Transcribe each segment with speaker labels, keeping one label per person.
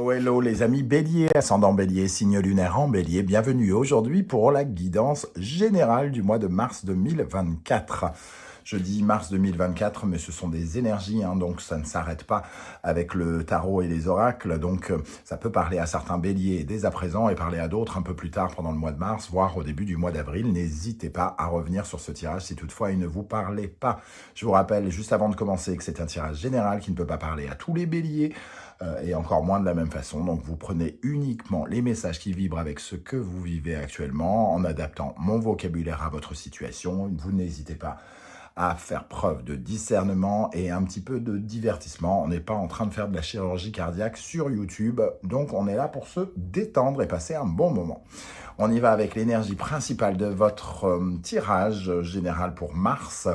Speaker 1: Hello, hello les amis bélier, ascendant bélier, signe lunaire en bélier, bienvenue aujourd'hui pour la guidance générale du mois de mars 2024. Je dis mars 2024, mais ce sont des énergies, donc ça ne s'arrête pas avec le tarot et les oracles, donc ça peut parler à certains béliers dès à présent et parler à d'autres un peu plus tard pendant le mois de mars, voire au début du mois d'avril. N'hésitez pas à revenir sur ce tirage si toutefois il ne vous parlait pas. Je vous rappelle juste avant de commencer que c'est un tirage général qui ne peut pas parler à tous les béliers, et encore moins de la même façon. Donc vous prenez uniquement les messages qui vibrent avec ce que vous vivez actuellement en adaptant mon vocabulaire à votre situation. Vous n'hésitez pas à faire preuve de discernement et un petit peu de divertissement. On n'est pas en train de faire de la chirurgie cardiaque sur YouTube, donc on est là pour se détendre et passer un bon moment. On y va avec l'énergie principale de votre tirage général pour mars.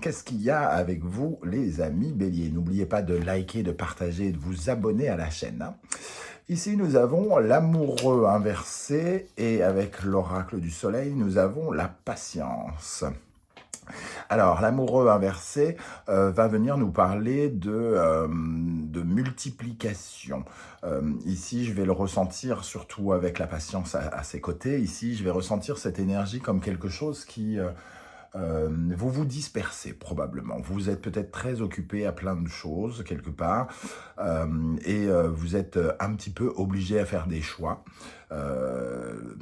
Speaker 1: Qu'est-ce qu'il y a avec vous les amis bélier? N'oubliez pas de liker, de partager et de vous abonner à la chaîne. Ici nous avons l'amoureux inversé et avec l'oracle du soleil nous avons la patience. Alors, l'amoureux inversé va venir nous parler de multiplication. Ici, je vais le ressentir, surtout avec la patience à ses côtés. Ici, je vais ressentir cette énergie comme quelque chose qui... vous vous dispersez probablement. Vous êtes peut-être très occupé à plein de choses quelque part et vous êtes un petit peu obligé à faire des choix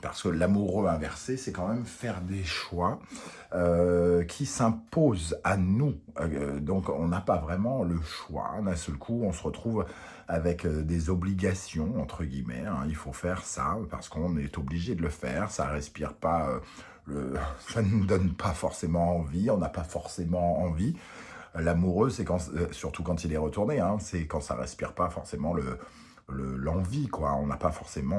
Speaker 1: parce que l'amoureux inversé, c'est quand même faire des choix qui s'imposent à nous. Donc on n'a pas vraiment le choix. D'un seul coup, on se retrouve avec des obligations, entre guillemets. Il faut faire ça parce qu'on est obligé de le faire. Ça respire pas... ça ne nous donne pas forcément envie, on n'a pas forcément envie. L'amoureux, c'est quand, surtout quand il est retourné, c'est quand ça respire pas forcément l'envie, quoi. On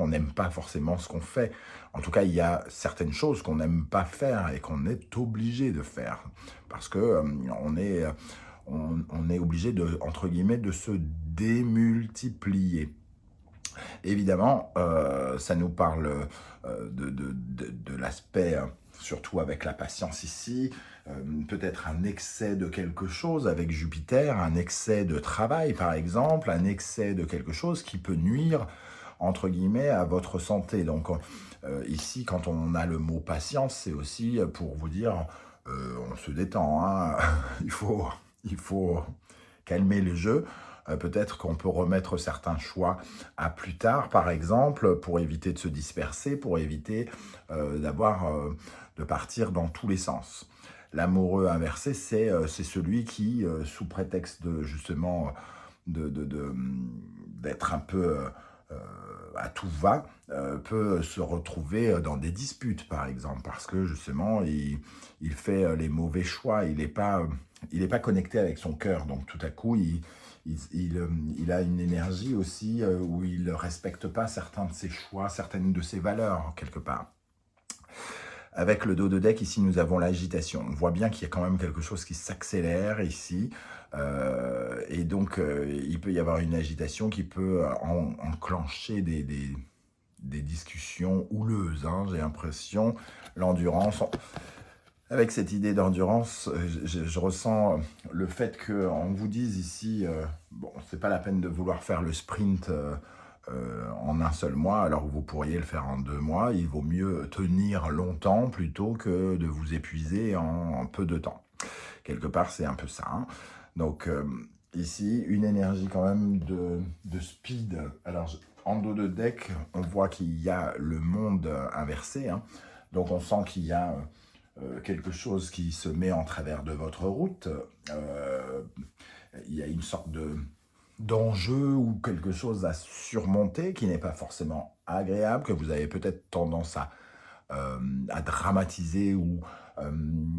Speaker 1: n'aime pas forcément ce qu'on fait. En tout cas, il y a certaines choses qu'on n'aime pas faire et qu'on est obligé de faire parce que on est obligé de, entre guillemets, de se démultiplier. Évidemment, ça nous parle de l'aspect, surtout avec la patience ici, peut-être un excès de quelque chose avec Jupiter, un excès de travail par exemple, un excès de quelque chose qui peut nuire, entre guillemets, à votre santé. Donc ici, quand on a le mot patience, c'est aussi pour vous dire, on se détend, il faut calmer le jeu. Peut-être qu'on peut remettre certains choix à plus tard, par exemple, pour éviter de se disperser, pour éviter de partir dans tous les sens. L'amoureux inversé, c'est celui qui, sous prétexte de justement d'être un peu à tout va, peut se retrouver dans des disputes, par exemple, parce que justement, il fait les mauvais choix, il n'est pas connecté avec son cœur, donc tout à coup, il a une énergie aussi où il ne respecte pas certains de ses choix, certaines de ses valeurs, quelque part. Avec le dos de deck, ici, nous avons l'agitation. On voit bien qu'il y a quand même quelque chose qui s'accélère ici. Et donc, il peut y avoir une agitation qui peut enclencher des discussions houleuses. J'ai l'impression, l'endurance... Avec cette idée d'endurance, je ressens le fait qu'on vous dise ici, bon, c'est pas la peine de vouloir faire le sprint en un seul mois, alors que vous pourriez le faire en 2 mois. Il vaut mieux tenir longtemps plutôt que de vous épuiser en peu de temps. Quelque part, c'est un peu ça. Donc, ici, une énergie quand même de speed. Alors, en dos de deck, on voit qu'il y a le monde inversé. Donc, on sent qu'il y a... quelque chose qui se met en travers de votre route, il y a une sorte d'enjeu ou quelque chose à surmonter qui n'est pas forcément agréable, que vous avez peut-être tendance à dramatiser ou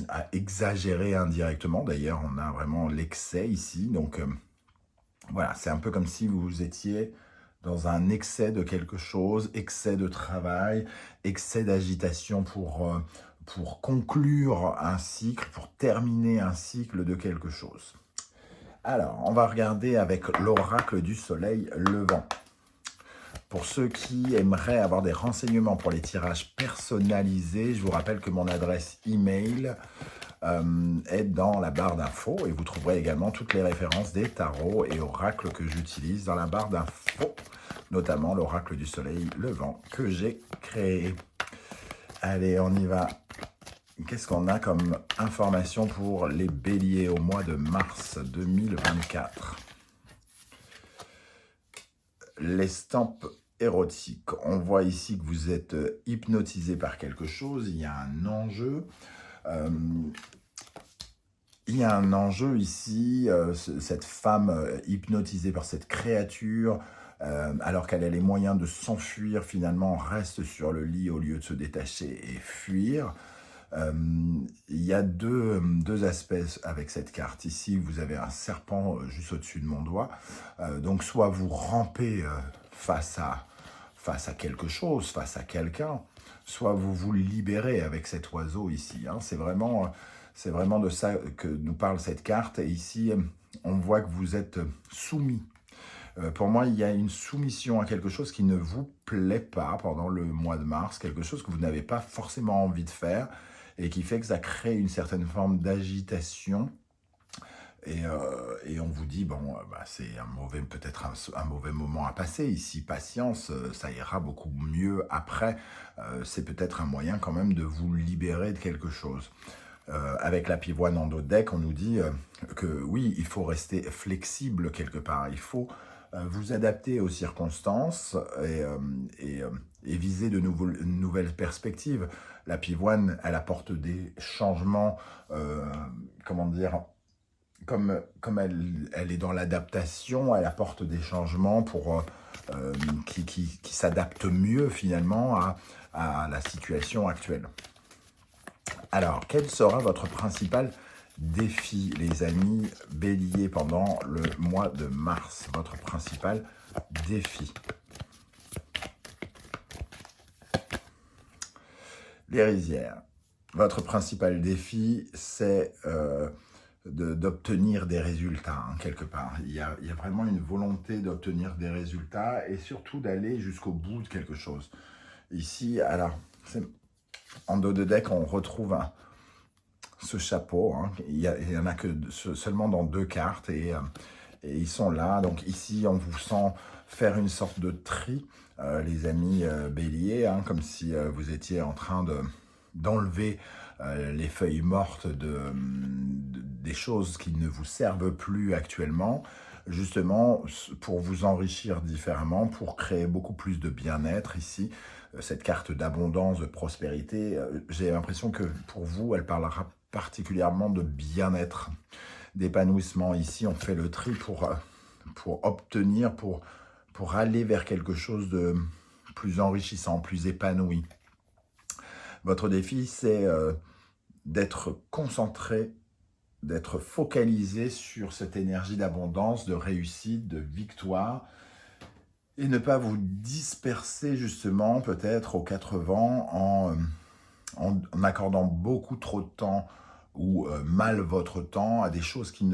Speaker 1: à exagérer indirectement. D'ailleurs, on a vraiment l'excès ici. Donc voilà, c'est un peu comme si vous étiez dans un excès de quelque chose, excès de travail, excès d'agitation pour conclure un cycle, pour terminer un cycle de quelque chose. Alors, on va regarder avec l'oracle du soleil levant. Pour ceux qui aimeraient avoir des renseignements pour les tirages personnalisés, je vous rappelle que mon adresse email est dans la barre d'infos et vous trouverez également toutes les références des tarots et oracles que j'utilise dans la barre d'infos, notamment l'oracle du soleil levant que j'ai créé. Allez, on y va. Qu'est-ce qu'on a comme information pour les béliers au mois de mars 2024? L'estampe érotique. On voit ici que vous êtes hypnotisé par quelque chose. Il y a un enjeu. Il y a un enjeu ici. Cette femme hypnotisée par cette créature, alors qu'elle a les moyens de s'enfuir, finalement reste sur le lit au lieu de se détacher et fuir. Il y a deux aspects avec cette carte. Ici, vous avez un serpent juste au-dessus de mon doigt. Donc, soit vous rampez face à quelque chose, face à quelqu'un, soit vous vous libérez avec cet oiseau ici. Hein. C'est vraiment de ça que nous parle cette carte. Et ici, on voit que vous êtes soumis. Pour moi, il y a une soumission à quelque chose qui ne vous plaît pas pendant le mois de mars, quelque chose que vous n'avez pas forcément envie de faire, et qui fait que ça crée une certaine forme d'agitation. Et on vous dit, bon, c'est peut-être un mauvais moment à passer ici, patience, ça ira beaucoup mieux après. C'est peut-être un moyen quand même de vous libérer de quelque chose. Avec la pivoine en dos de deck, on nous dit que oui, il faut rester flexible quelque part. Il faut vous adapter aux circonstances et viser de nouvelles perspectives. La pivoine, elle apporte des changements, comment dire, comme elle est dans l'adaptation, elle apporte des changements qui s'adaptent mieux finalement à la situation actuelle. Alors, quel sera votre principal défi, les amis béliers, pendant le mois de mars? Votre principal défi. Les rizières. Votre principal défi, c'est d'obtenir des résultats, hein, quelque part. Il y a vraiment une volonté d'obtenir des résultats et surtout d'aller jusqu'au bout de quelque chose. Ici, alors, en dos de deck, on retrouve ce chapeau. Hein. Il y en a que seulement dans 2 cartes et ils sont là. Donc ici, on vous sent faire une sorte de tri, les amis béliers, hein, comme si vous étiez en train d'enlever les feuilles mortes des choses qui ne vous servent plus actuellement, justement pour vous enrichir différemment, pour créer beaucoup plus de bien-être ici. Cette carte d'abondance, de prospérité, j'ai l'impression que pour vous, elle parlera particulièrement de bien-être, d'épanouissement. Ici, on fait le tri pour obtenir, pour aller vers quelque chose de plus enrichissant, plus épanoui. Votre défi, c'est d'être concentré, d'être focalisé sur cette énergie d'abondance, de réussite, de victoire, et ne pas vous disperser justement peut-être aux 4 vents en accordant beaucoup trop de temps ou mal votre temps à des choses que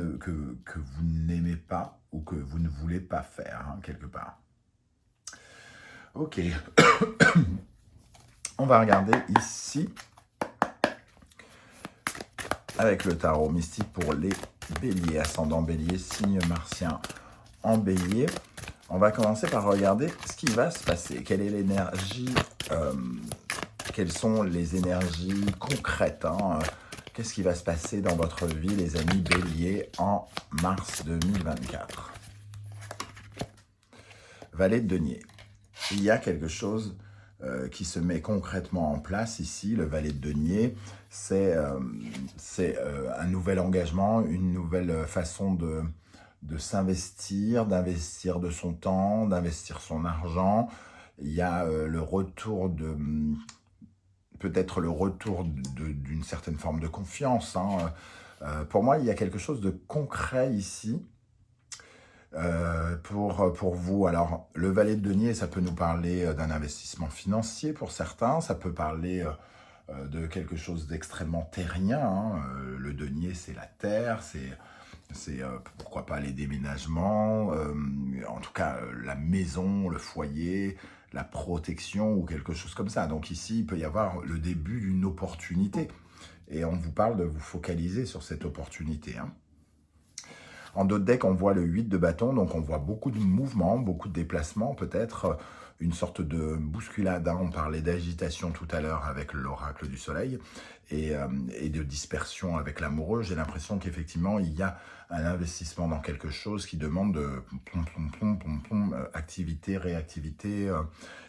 Speaker 1: vous n'aimez pas ou que vous ne voulez pas faire, hein, quelque part. Ok. On va regarder ici avec le tarot mystique pour les béliers, ascendant bélier, signe martien en bélier. On va commencer par regarder ce qui va se passer. Quelle est l'énergie, quelles sont les énergies concrètes, hein, qu'est-ce qui va se passer dans votre vie, les amis béliers, en mars 2024? Valet de denier. Il y a quelque chose qui se met concrètement en place ici. Le valet de denier, c'est un nouvel engagement, une nouvelle façon de s'investir, d'investir de son temps, d'investir son argent. Il y a le retour peut-être le retour d'une certaine forme de confiance. Hein. Pour moi, il y a quelque chose de concret ici pour vous. Alors, le valet de denier, ça peut nous parler d'un investissement financier pour certains, ça peut parler de quelque chose d'extrêmement terrien. Hein. Le denier, c'est la terre, c'est pourquoi pas les déménagements, en tout cas la maison, le foyer, la protection ou quelque chose comme ça. Donc ici, il peut y avoir le début d'une opportunité Et on vous parle de vous focaliser sur cette opportunité. Hein. En d'autres decks, on voit le 8 de bâton, donc on voit beaucoup de mouvements, beaucoup de déplacements, peut-être une sorte de bousculade. Hein. On parlait d'agitation tout à l'heure avec l'oracle du soleil et de dispersion avec l'amoureux. J'ai l'impression qu'effectivement, il y a un investissement dans quelque chose qui demande de activité, réactivité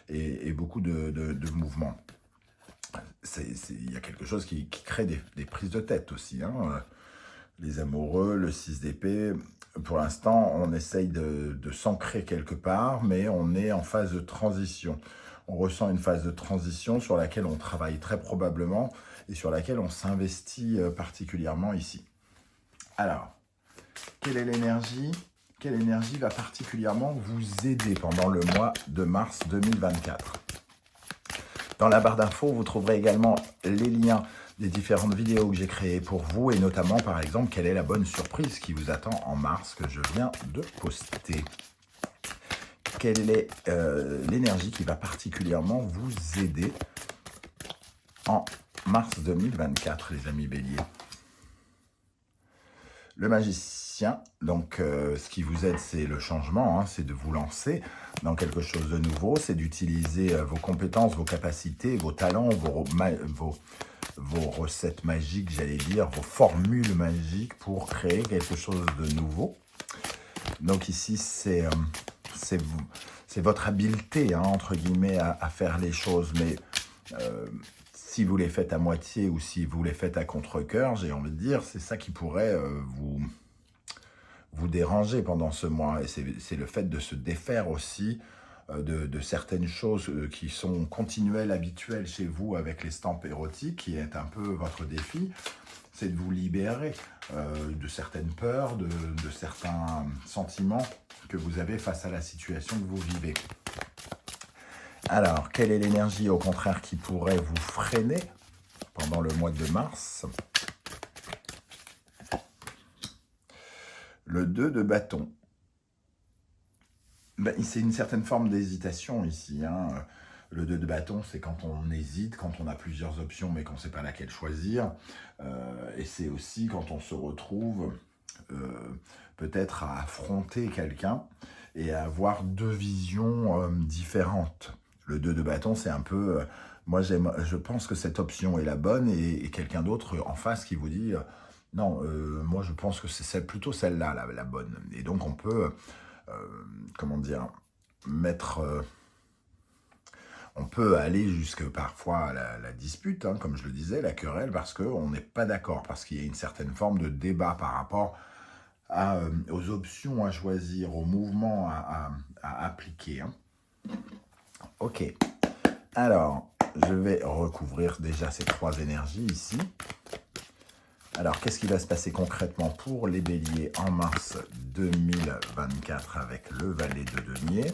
Speaker 1: et beaucoup de mouvements. Il y a quelque chose qui crée des prises de tête aussi, hein. Les amoureux, le 6 d'épée, pour l'instant, on essaye de s'ancrer quelque part, mais on est en phase de transition. On ressent une phase de transition sur laquelle on travaille très probablement et sur laquelle on s'investit particulièrement ici. Alors, quelle est l'énergie? Quelle énergie va particulièrement vous aider pendant le mois de mars 2024? Dans la barre d'infos, vous trouverez également les liens des différentes vidéos que j'ai créées pour vous, et notamment, par exemple, quelle est la bonne surprise qui vous attend en mars que je viens de poster. Quelle est l'énergie qui va particulièrement vous aider en mars 2024, les amis béliers? Le magicien, donc ce qui vous aide, c'est le changement, hein, c'est de vous lancer dans quelque chose de nouveau, c'est d'utiliser vos compétences, vos capacités, vos talents, vos recettes magiques, j'allais dire, vos formules magiques pour créer quelque chose de nouveau. Donc ici, c'est votre habileté, hein, entre guillemets, à faire les choses, mais si vous les faites à moitié ou si vous les faites à contre-cœur, j'ai envie de dire, c'est ça qui pourrait vous déranger pendant ce mois. Et c'est le fait de se défaire aussi de certaines choses qui sont continuelles, habituelles chez vous avec l'estampe érotique, qui est un peu votre défi. C'est de vous libérer de certaines peurs, de certains sentiments que vous avez face à la situation que vous vivez. Alors, quelle est l'énergie, au contraire, qui pourrait vous freiner pendant le mois de mars? Le 2 de bâton. Ben, c'est une certaine forme d'hésitation ici. Hein. Le 2 de bâton, c'est quand on hésite, quand on a plusieurs options, mais qu'on ne sait pas laquelle choisir. Et c'est aussi quand on se retrouve peut-être à affronter quelqu'un et à avoir deux visions différentes. Le 2 de bâton, c'est un peu... moi, je pense que cette option est la bonne et quelqu'un d'autre en face qui vous dit non, moi, je pense que c'est plutôt celle-là, la bonne. Et donc, on peut, comment dire, on peut aller jusque parfois à la dispute, hein, comme je le disais, la querelle, parce qu'on n'est pas d'accord, parce qu'il y a une certaine forme de débat par rapport aux options à choisir, aux mouvements à appliquer. Hein. Ok, alors je vais recouvrir déjà ces trois énergies ici. Alors, qu'est-ce qui va se passer concrètement pour les béliers en mars 2024 avec le valet de denier?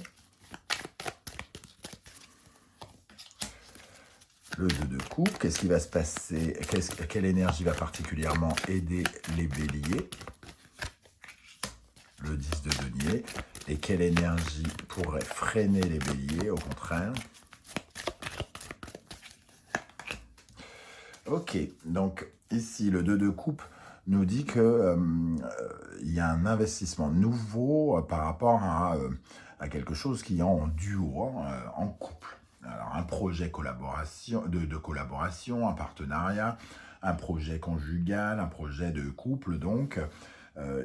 Speaker 1: Le 2 de coupe, qu'est-ce qui va se passer? Quelle énergie va particulièrement aider les béliers? Le 10 de denier. Et quelle énergie pourrait freiner les béliers, au contraire? Ok, donc ici, le 2 de coupe nous dit que il y a un investissement nouveau par rapport à quelque chose qui est en duo, en couple. Alors, un projet de collaboration, un partenariat, un projet conjugal, un projet de couple, donc,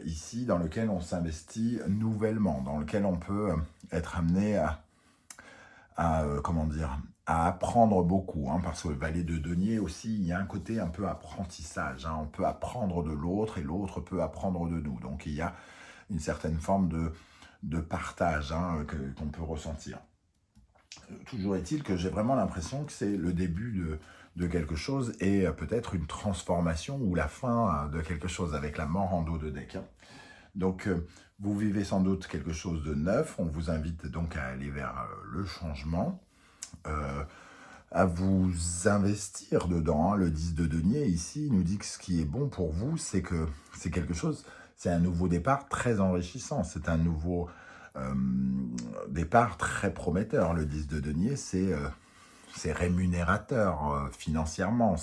Speaker 1: ici, dans lequel on s'investit nouvellement, dans lequel on peut être amené comment dire, à apprendre beaucoup, hein, parce que le valet de denier aussi, il y a un côté un peu apprentissage, hein, on peut apprendre de l'autre et l'autre peut apprendre de nous, donc il y a une certaine forme de partage, hein, qu'on peut ressentir. Toujours est-il que j'ai vraiment l'impression que c'est le début de quelque chose et peut-être une transformation ou la fin de quelque chose avec la mort en dos de deck. Hein. Donc, vous vivez sans doute quelque chose de neuf. On vous invite donc à aller vers le changement, à vous investir dedans. Hein. Le 10 de denier, ici, nous dit que ce qui est bon pour vous, c'est que c'est quelque chose, c'est un nouveau départ très enrichissant. C'est un nouveau départ très prometteur. Le 10 de denier, c'est rémunérateur financièrement.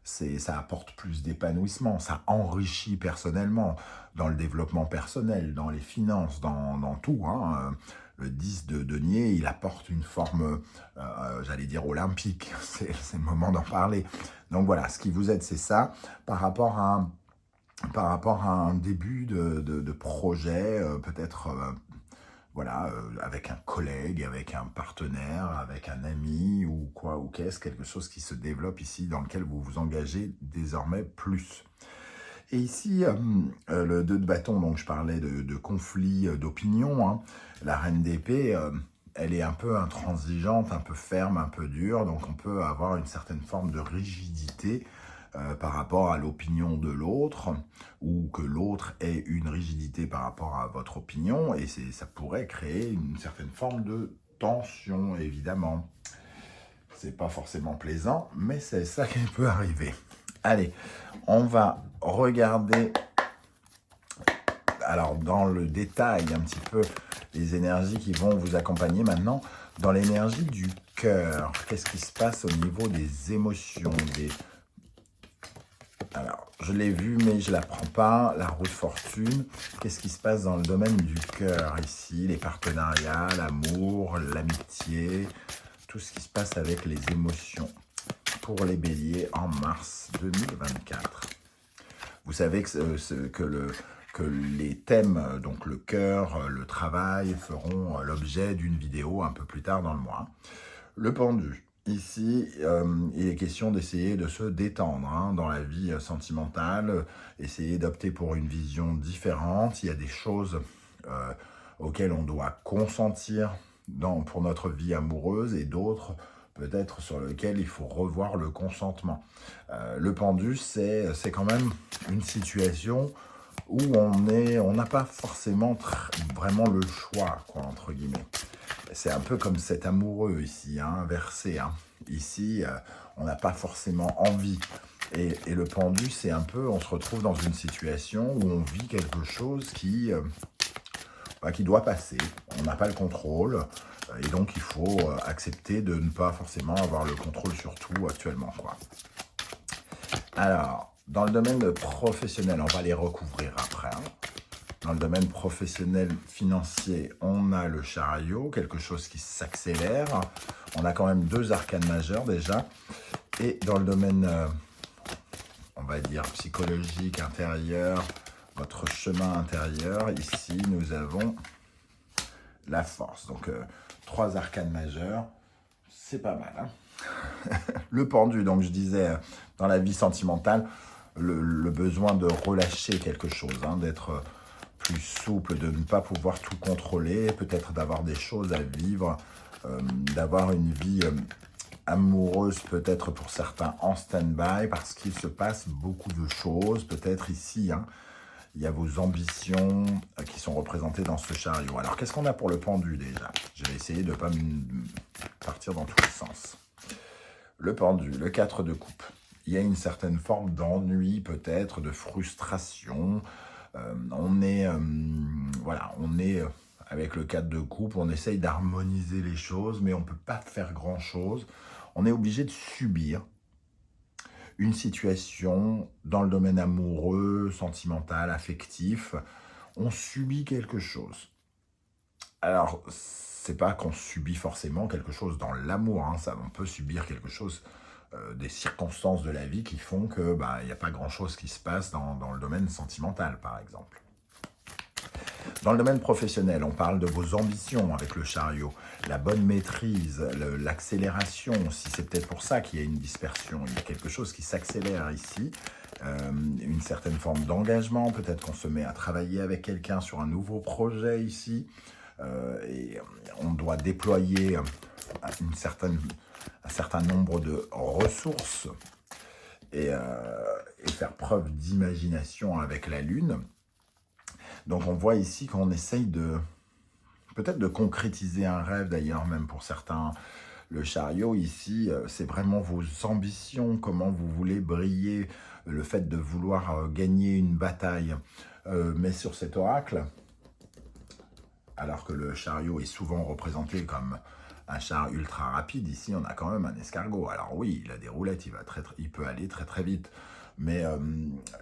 Speaker 1: ça apporte plus d'épanouissement, ça enrichit personnellement dans le développement personnel, dans les finances, dans tout. Hein. Le 10 de denier, il apporte une forme, j'allais dire olympique, c'est le moment d'en parler. Donc voilà, ce qui vous aide, c'est ça, par rapport à un début de projet, peut-être voilà, avec un collègue, avec un partenaire, avec un ami ou quoi ou qu'est-ce, quelque chose qui se développe ici dans lequel vous vous engagez désormais plus. Et ici, le 2 de bâton, donc je parlais de conflit d'opinion, hein. La reine d'épée, elle est un peu intransigeante, un peu ferme, un peu dure, donc on peut avoir une certaine forme de rigidité par rapport à l'opinion de l'autre, ou que l'autre ait une rigidité par rapport à votre opinion, et ça pourrait créer une certaine forme de tension, évidemment. C'est pas forcément plaisant, mais c'est ça qui peut arriver. Allez, on va regarder, alors dans le détail un petit peu, les énergies qui vont vous accompagner maintenant, dans l'énergie du cœur. Qu'est-ce qui se passe au niveau des émotions, Alors, je l'ai vu, mais je ne la prends pas, la roue de fortune. Qu'est-ce qui se passe dans le domaine du cœur ici? Les partenariats, l'amour, l'amitié, tout ce qui se passe avec les émotions pour les béliers en mars 2024. Vous savez que les thèmes, donc le cœur, le travail, feront l'objet d'une vidéo un peu plus tard dans le mois. Le pendu. Ici, il est question d'essayer de se détendre hein, dans la vie sentimentale, essayer d'opter pour une vision différente. Il y a des choses auxquelles on doit consentir pour notre vie amoureuse et d'autres peut-être sur lesquelles il faut revoir le consentement. Le pendu, c'est quand même une situation où on n'a pas forcément vraiment le choix, quoi, entre guillemets. C'est un peu comme cet amoureux ici, hein, inversé. Hein. Ici, on n'a pas forcément envie. Et le pendu, c'est un peu, on se retrouve dans une situation où on vit quelque chose qui doit passer. On n'a pas le contrôle. Et donc, il faut accepter de ne pas forcément avoir le contrôle sur tout actuellement, quoi. Alors, dans le domaine professionnel, on va les recouvrir après. Hein. Dans le domaine professionnel financier, on a le chariot, quelque chose qui s'accélère. On a quand même 2 arcanes majeures déjà. Et dans le domaine, on va dire, psychologique, intérieur, votre chemin intérieur, ici, nous avons la force. Donc, 3 arcanes majeures, c'est pas mal. Hein. Le pendu, donc je disais, dans la vie sentimentale, le besoin de relâcher quelque chose, hein, d'être plus souple, de ne pas pouvoir tout contrôler, peut-être d'avoir des choses à vivre, d'avoir une vie amoureuse peut-être pour certains en stand-by, parce qu'il se passe beaucoup de choses, peut-être ici, hein, il y a vos ambitions qui sont représentées dans ce chariot. Alors, qu'est-ce qu'on a pour le pendu déjà? Je vais essayer de ne pas partir dans tous les sens. Le pendu, le 4 de coupe. Il y a une certaine forme d'ennui, peut-être, de frustration. On est avec le 4 de coupe, on essaye d'harmoniser les choses, mais on ne peut pas faire grand-chose. On est obligé de subir une situation dans le domaine amoureux, sentimental, affectif. On subit quelque chose. Alors, c'est pas qu'on subit forcément quelque chose dans l'amour, hein, ça, on peut subir quelque chose, des circonstances de la vie qui font que il n'y a pas grand-chose qui se passe dans le domaine sentimental, par exemple. Dans le domaine professionnel, on parle de vos ambitions avec le chariot, la bonne maîtrise, l'accélération, si c'est peut-être pour ça qu'il y a une dispersion, il y a quelque chose qui s'accélère ici, une certaine forme d'engagement, peut-être qu'on se met à travailler avec quelqu'un sur un nouveau projet ici, et on doit déployer un certain nombre de ressources et faire preuve d'imagination avec la Lune. Donc on voit ici qu'on essaye peut-être de concrétiser un rêve, d'ailleurs même pour certains. Le chariot ici, c'est vraiment vos ambitions, comment vous voulez briller, le fait de vouloir gagner une bataille. Mais sur cet oracle, alors que le chariot est souvent représenté comme un char ultra rapide. Ici, on a quand même un escargot. Alors oui, il a des roulettes, il peut aller très très vite. Mais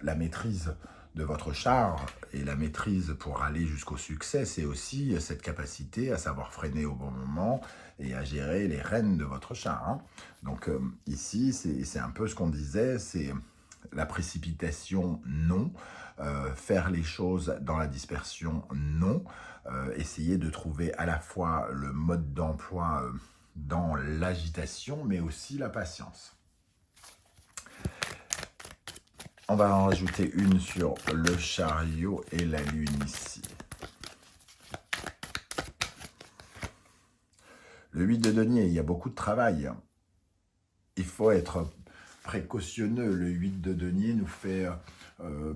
Speaker 1: la maîtrise de votre char et la maîtrise pour aller jusqu'au succès, c'est aussi cette capacité à savoir freiner au bon moment et à gérer les rênes de votre char. Hein. Donc ici, c'est un peu ce qu'on disait, c'est la précipitation, non. Faire les choses dans la dispersion, non. Essayer de trouver à la fois le mode d'emploi dans l'agitation, mais aussi la patience. On va en rajouter une sur le chariot et la lune ici. Le 8 de denier, il y a beaucoup de travail. Il faut être précautionneux. Le 8 de denier nous fait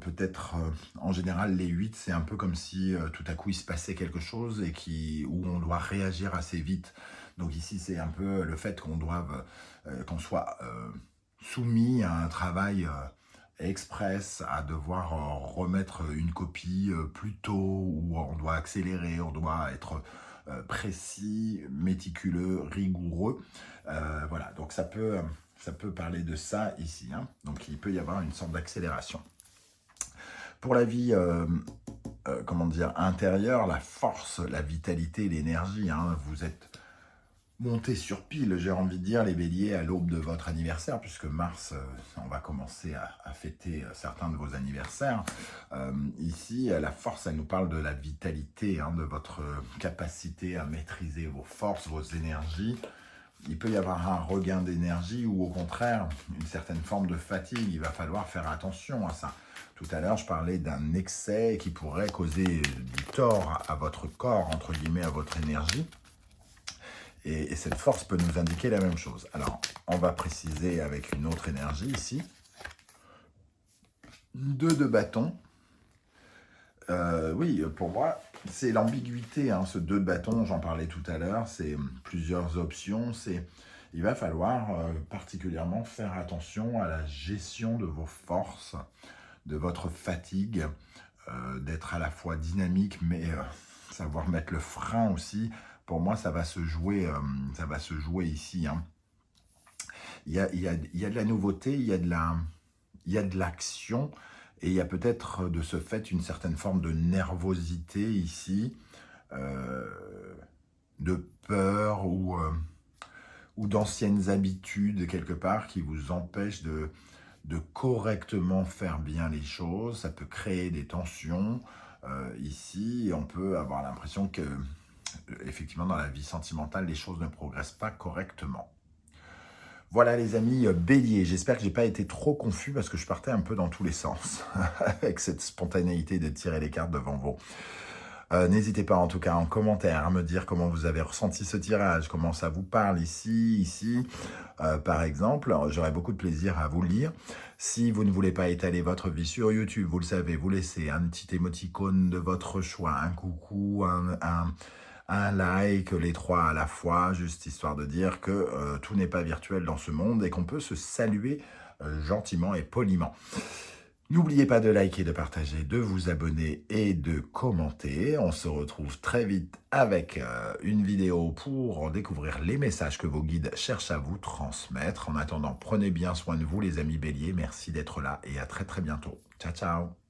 Speaker 1: peut-être, en général, les 8, c'est un peu comme si tout à coup il se passait quelque chose et où on doit réagir assez vite. Donc ici, c'est un peu le fait qu'on soit soumis à un travail express, à devoir remettre une copie plus tôt, où on doit accélérer, on doit être précis, méticuleux, rigoureux. Voilà, donc ça peut parler de ça ici. Hein. Donc il peut y avoir une sorte d'accélération. Pour la vie, comment dire, intérieure, la force, la vitalité, l'énergie, hein, vous êtes monté sur pile, j'ai envie de dire, les béliers, à l'aube de votre anniversaire, puisque mars, on va commencer à fêter certains de vos anniversaires. Ici, la force, elle nous parle de la vitalité, hein, de votre capacité à maîtriser vos forces, vos énergies. Il peut y avoir un regain d'énergie ou au contraire, une certaine forme de fatigue. Il va falloir faire attention à ça. Tout à l'heure, je parlais d'un excès qui pourrait causer du tort à votre corps, entre guillemets, à votre énergie. Et cette force peut nous indiquer la même chose. Alors, on va préciser avec une autre énergie ici. 2 de bâton. Oui, pour moi, c'est l'ambiguïté. Hein, ce 2 de bâton, j'en parlais tout à l'heure, c'est plusieurs options. Il va falloir particulièrement faire attention à la gestion de vos forces, de votre fatigue, d'être à la fois dynamique, mais savoir mettre le frein aussi. Pour moi, ça va se jouer ici. Hein. Il y a de la nouveauté, il y a de l'action, et il y a peut-être de ce fait une certaine forme de nervosité ici, de peur ou d'anciennes habitudes quelque part qui vous empêchent de correctement faire bien les choses. Ça peut créer des tensions. Ici, on peut avoir l'impression que effectivement, dans la vie sentimentale, les choses ne progressent pas correctement. Voilà les amis, bélier, j'espère que je n'ai pas été trop confus parce que je partais un peu dans tous les sens avec cette spontanéité de tirer les cartes devant vous. N'hésitez pas en tout cas en commentaire à me dire comment vous avez ressenti ce tirage, comment ça vous parle ici, par exemple. J'aurai beaucoup de plaisir à vous lire. Si vous ne voulez pas étaler votre vie sur YouTube, vous le savez, vous laissez un petit émoticône de votre choix, un coucou, un like, les 3 à la fois, juste histoire de dire que tout n'est pas virtuel dans ce monde et qu'on peut se saluer gentiment et poliment. N'oubliez pas de liker, de partager, de vous abonner et de commenter. On se retrouve très vite avec une vidéo pour découvrir les messages que vos guides cherchent à vous transmettre. En attendant, prenez bien soin de vous les amis béliers. Merci d'être là et à très très bientôt. Ciao, ciao.